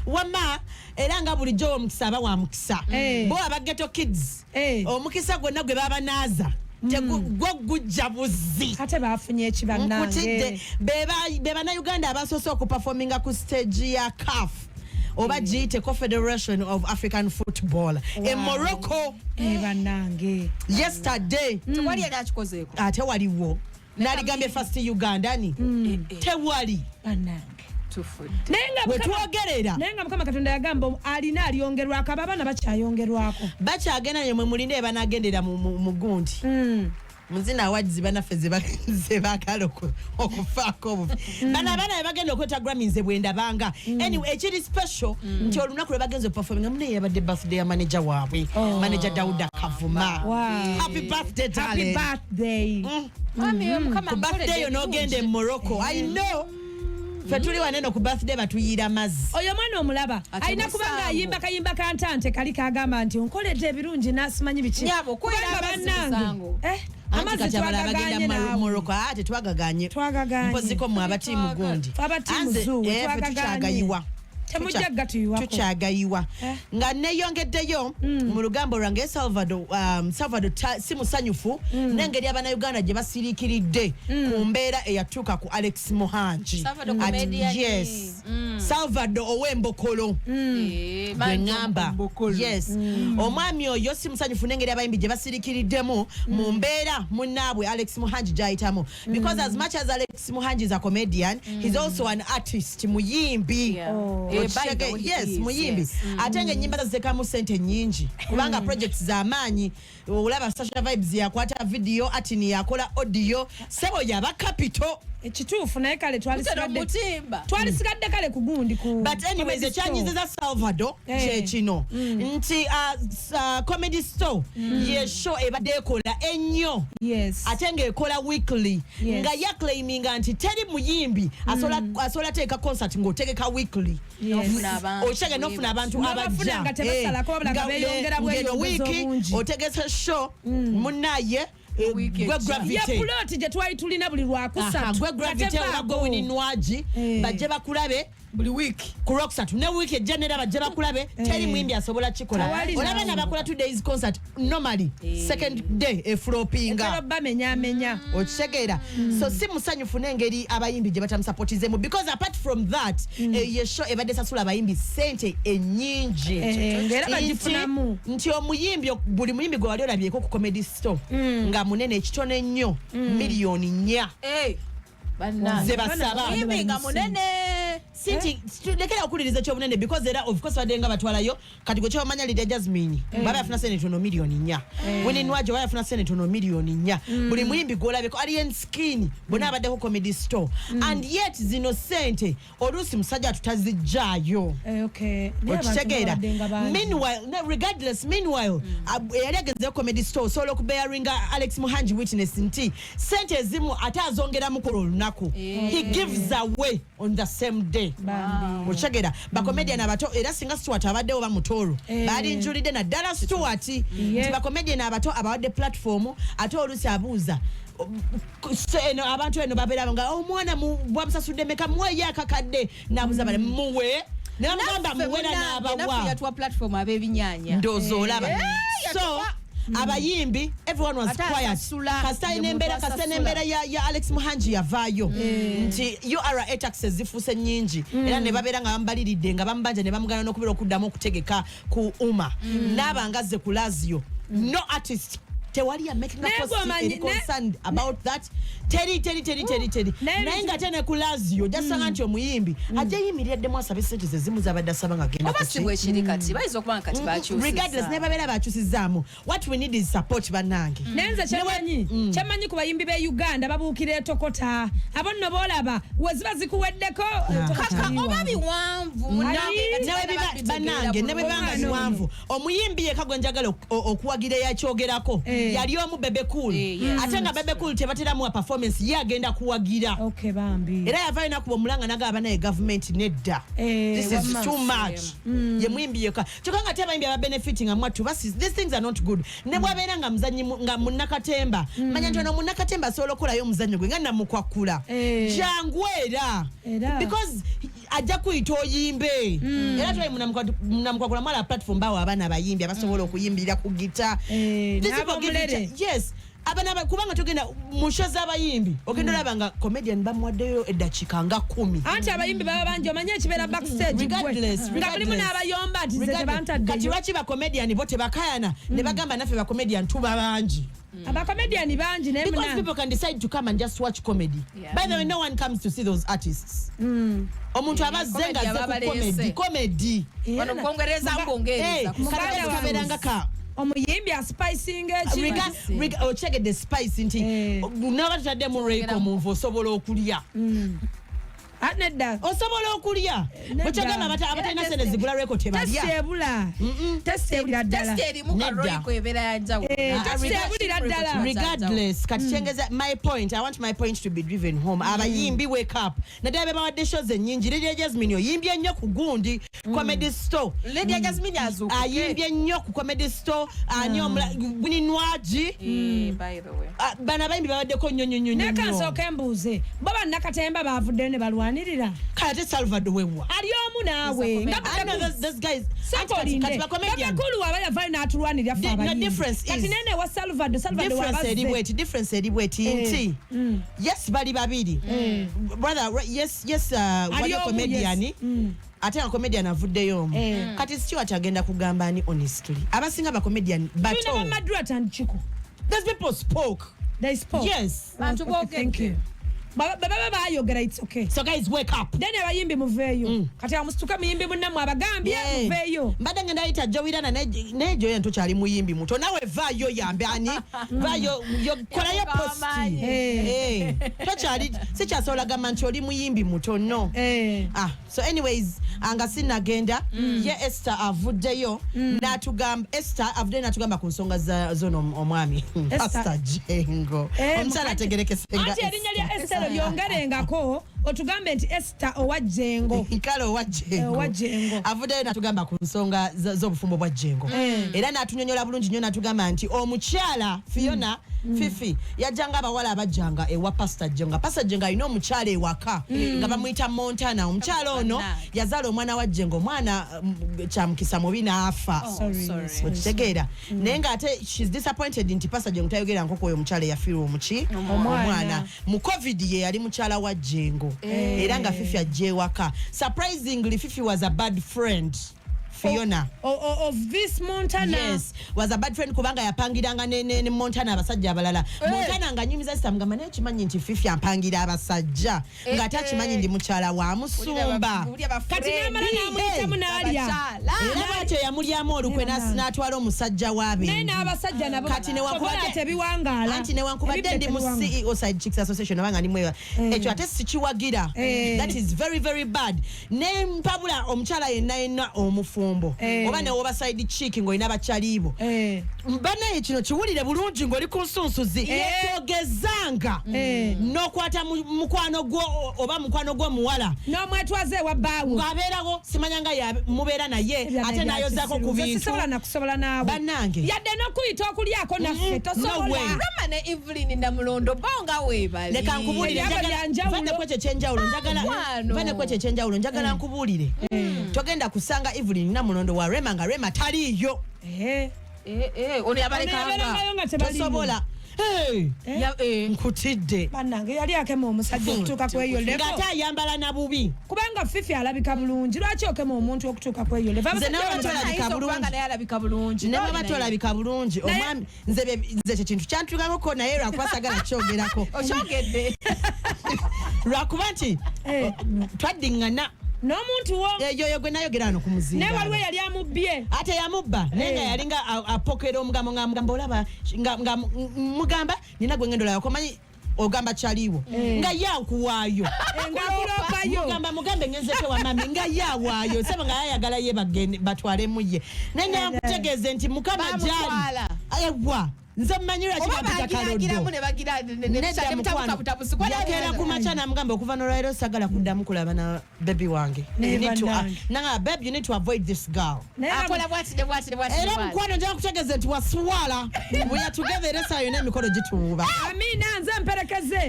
wama era nga bulijjo omukisa wa mukisa bo aba Ghetto Kidz omukisa gwonna gwe baba naza gujja buzi kate bafunye ekibannange beba na Uganda abasoose okuperforminga ku stage ya CAF oba giyite Confederation of African Football in Morocco bannange yesterday tewali yali akikozeeko ate waliwo naligambye first Uganda ni tewali bannange wetwogerera nenga mukama Katonda yagamba alina aliyongerwako abana bakyayongerwako bakyagenda nyemwe mulinde banagendera mu gundi muzina awajizi banaffe ze bakala okufaako obufi bana bagenda okweta Grammys bwenda banga anyway ekiri special nti olunaku lwe bagenze performing mune yabadde birthday ya manager waabwe manager Dauda Kavuma happy birthday darling happy birthday mukama birthday onogende mu Morocco I know Fatuli waneno ku birthday batuyira mazzi oyo mwana omulaba alina kubanga ayimba kayimba kantante kali kagamba nti onkoledde ebirungi nasimanyi biki nyabo kwera bannange amazi twagaganye na Morocco ate twagaganye mpoziko mu abatimu gundi abatimu zuwe twagaganye temujjaga tuyiwako tukyagayiwa nga neyongeddeyo mu lugambo lwange Salvador si musanyufu n'engeri abana Uganda gye basiriikiridde ku mbeera eyatuuka ku Alex Muhangi Salvador COMMEDIAN yes Salvador ow'embokolo gweŋŋamba yes omwami oyo si musanyufu n'engeri abayimbi gye basiriikiriddemu mu mbeera munnaabwe Alex Muhangi gy'ayitamu because as much as Alex Muhangi is a comedian he's also an artist muyimbi yes muyimbi atenge nyimba zazekamu sente nyingi kubanga projects za amaanyi ulaba social vibes yakwata video ati ni yakola audio sebo yaba capital ekituufu naye kale twalisigadde kale ku gundi ku but anyways ekyanyiziza Salvador kyekino nti comedy store ye show ebadde ekola ennyo ate ng'ekola weekly nga yaclaiminga nti teri muyimbi asobola teeka concert ng'otegeka weekly okyage nofuna abantu abajja ngeno wiiki otegesa show munnaye yapuloti gye twali tulina buli lwakusatu gwe gravity olagwe wininwaji bajje bakulabe buli week ku Rocksatu ne week ejjanera bajje bakulabe teri mwimbi asobola kikola olaba nabakola 2 days concert normally second day floppinga menya okitegeera so si musanyufu n'engeri abayimbi gye batamusupportizemu because apart from that ye show ebadde sasula abayimbi sente ennyingi ngera bagifunamu nti omuyimbi buli muyimbi gwe wali olabyeko ku comedy store nga munene ekitone nnyo miliyoni 4 ze basaba nga munene sinti lekera okuliriza kyo munene because era of course badenga batwalayo kati gwe kyo manya Lydia Jasmine baba yafuna sente no miliyoni 4 wini nwaje yafuna sente no miliyoni 4 buli muyimbi golabeko alien skin bona abadde ku comedy store and yet zino sente olusi musajja tutazijjayo okitegeera meanwhile yali agenze comedy store solo kubearinga Alex Muhangi witness nti sente ezimu atazongera mukolo olunaku he gives away on the same day okitegeera bakomedian abato era singa Stuart abaddewo bamutoro bali njulidde na Dala Stuart nti bakomedian abato abawadde platform ate olusi abuuza eno abantu eno babeera nga omwana bwabusasudde meka muwe akakadde nabuuza bale muwe namugamba muwera n'abawa yatwa platform ab'ebinyaanya ndozo olaba so abayimbi everyone was quiet kasita inembera ya Alex Muhangi yavaayo nti URA taxes zifuse nyingi era ne babeera nga bambaliridde nga bambanja ne bamugana n'okubeera okuddamu okutegeka ku uma n'abangazze ku Lazio no artist tewali ya making a post concerned about that teri nainga tene ku Lazio jasanga nti omuyimbi ajja yimiridde mu asabe sente zezimu zabadde asaba nga genda ku kibwe kirikati baizo kubanga kati bakyusiza regardless ne babeera bakyusizaamu what we need is support banange nenze kyamanyi ku bayimbi be Uganda babuukira etokota abonno boolaba weziba zikuweddeko oba biwanvu banange ne bebanga biwanvu omuyimbi yekagwe njagala okuwagira yakyogerako yali omu Bebe Cool ate nga Bebe Cool tebateramu performance yagenda kuwagira era yavaayo nakuba omulanga nagaba naye government nedda this is too much ye mwimbi yeka kyokanga te abayimbi ababenefiting amwatu these things are not good ne bwabeera nga muzanyi nga munnakatemba manya ntono munnakatemba asobola okolayo omuzannyo gwe nga namukwakula jangu era because ajja kuyita oyimbe era twayi munamukwakulwa mwala platform bawo abaana abayimbi abasobola okuyimbira ku gita yes abana kubanga tugenda mu show z'abayimbi ogenda olaba nga comedian bamuwaddeyo eddakiika nga 10 anti abayimbi baba bangi omanye ekibeera backstage nga mulimu n'abayomba nti ze tebantaddeyo kati lwaki ba comedian bo tebakayana ne bagamba naffe ba comedian tuba bangi abacomedian bangi naye because people can decide to come and just watch comedy. By the way, no one comes to see those artists. Omuntu abazenga ze comedy. Wano Kongereza kaberanga ka omuyimbi aspicing check the spice nti nabatadde mu reiko munvo osobola okulya nedda osobola okulya bwekagamba abatalina sene zigula reiko tebalya tesebulira ddala tesebulira ddala regardless kati kyengeza my point, I want my point to be driven home. Abayimbi wake up naddala be bawadde shows ennyingi. Lady Jasmine oyimbye nnyo ku gundi comedy store. Lady Jasmine azuukuke ayimbye nnyo ku comedy store ani buninwaji by the way bana bayimbi bawaddeko nnyo nekansooka embuuze bo bannakatemba baavuddeyo ne balwanirira kati Salvador wewa ali omu naawe those guys bakulu aba yavayo n'atulwanirira ffe abayimbi kati nene wa Salvador difference eri bweti nti yes bali babiri brother yes wali comedian ate nga comedian avuddeyo omu kati Stewart agenda kugamba ani honestly abasinga ba comedian bato those people spoke. Yes. Thank you. Baba bayogera, it's okay. So guys, wake up. Then abayimbi muveyo. Kati amusituka muyimbi munnamu abagambye muveyo. Mbadde ngenda yita Jowira nejo yento kyali muyimbi muto. Nawe vayo yambe ani. Vayo kolayo posti. Tokyali sikyasobola gamba nti oli muyimbi muto no. So anyways, anga sinagenda ye Esther avuddeyo n'atugamba Esther avuddeyo n'atugamba ku nsonga zono omwami Pastor Jengo. Omusala ategerekesenga. Ati erinnya lya Esther lyongerengako otugambe nti Esther owa Jengo. Nkalo owa Jengo. Avuddeyo n'atugamba ku nsonga z'obufumbo bwa Jengo. Era n'atunyonyola bulungi nnyo n'atugamba nti omukyala Fiona Fifi yajjanga abawala abajjanga ewa Pastor Jengo. Pastor Jengo alina omukyala ewaka nga bamuyita Montana. Omukyala ono yazaala omwana wa Jengo, omwana kyamukisa mubi n'afa. Okitegeera naye ng'ate she's disappointed nti Pastor Jengo tayogera nkoko oyo omukyala eyafiirwa omwana mu COVID ye yali mukyala wa Jengo era nga Fifi ajja ewaka. Surprisingly Fifi was a bad friend. Fiona of this Montana. Yes, was a bad friend kubanga yapangiranga ne Montana abasajja abalala. Montana nga nyumiza sister mugamba naye kimanyi nti Fifi ampangira abasajja nga atakimanyi ndi mukyala wa Musumba. Kati nyamala namuyita munalya. Era bwatyo yamulyamu olukwe n'atwala omusajja waabe. Nene abasajja nabo kati ne wankubadde tebiwangaala. Anti ne wankubadde ndi mu CEO Side Chicks Association abanga ni mwewa. Ekyo ate sikiwagira. That is very very bad. Ne mpabula omukyala yenna omufu oba ne woba side chick ng'olina abakyalibo banaye kino kiwulire bulungi ng'oli ku nsunsuzi togezanga n'okwata mukwano gwo oba mukwano gwo muwala n'omwetwaze ewa bbaawo ng'abeerawo simanya nga mubeera naye ate n'ayozaako ku bintu sisobola nakusobola naawe bannange yadde n'okuyita okulyako naffe tosobola Rama ne Evelyn Namulondo bonga weebali leka nkubuulire njagala nkubuulire togenda kusanga Evelyn Namulondo wa Rema nga Rema taliyo ono yabalekanga tosobola nkutidde bannange yali akema omusajja okutuuka kweyo levo ng'ate ayambala na bubi kubanga Fifi alabika bulungi lwaki okema omuntu okutuuka kweyo levo nze nebaba tolabika bulungi omwami nze kyekintu kyantukakoko naye lwakwasagala kyogerako okyogedde lwakuba nti twaddiŋŋana n'omuntu wo yoyo gwe nayogera ano ku muzinga naye waliwo yali amubbye ate yamubba naye nga yalinga apokera omugambo nga mugamba olaba nga mugamba nina gwe ngendo lako manyi ogamba kyaliwo nga yakuwaayo mugamba mugambe ngenze tewa mami nga yawaayo saba nga yayagala ye bagende batwalemu ye naye nakutegeeze nti mukama jali ewa nze mmanyirwa kibapita kaloddo yakeera ku makya namugamba okuva n'olwaliro sagala kuddamu kulaba na baby wange nanga babe you need to avoid this girl era mukwano njala kutegeeza nti waswala we are together era saa yonna emikolo gituuba amina nze mperekeze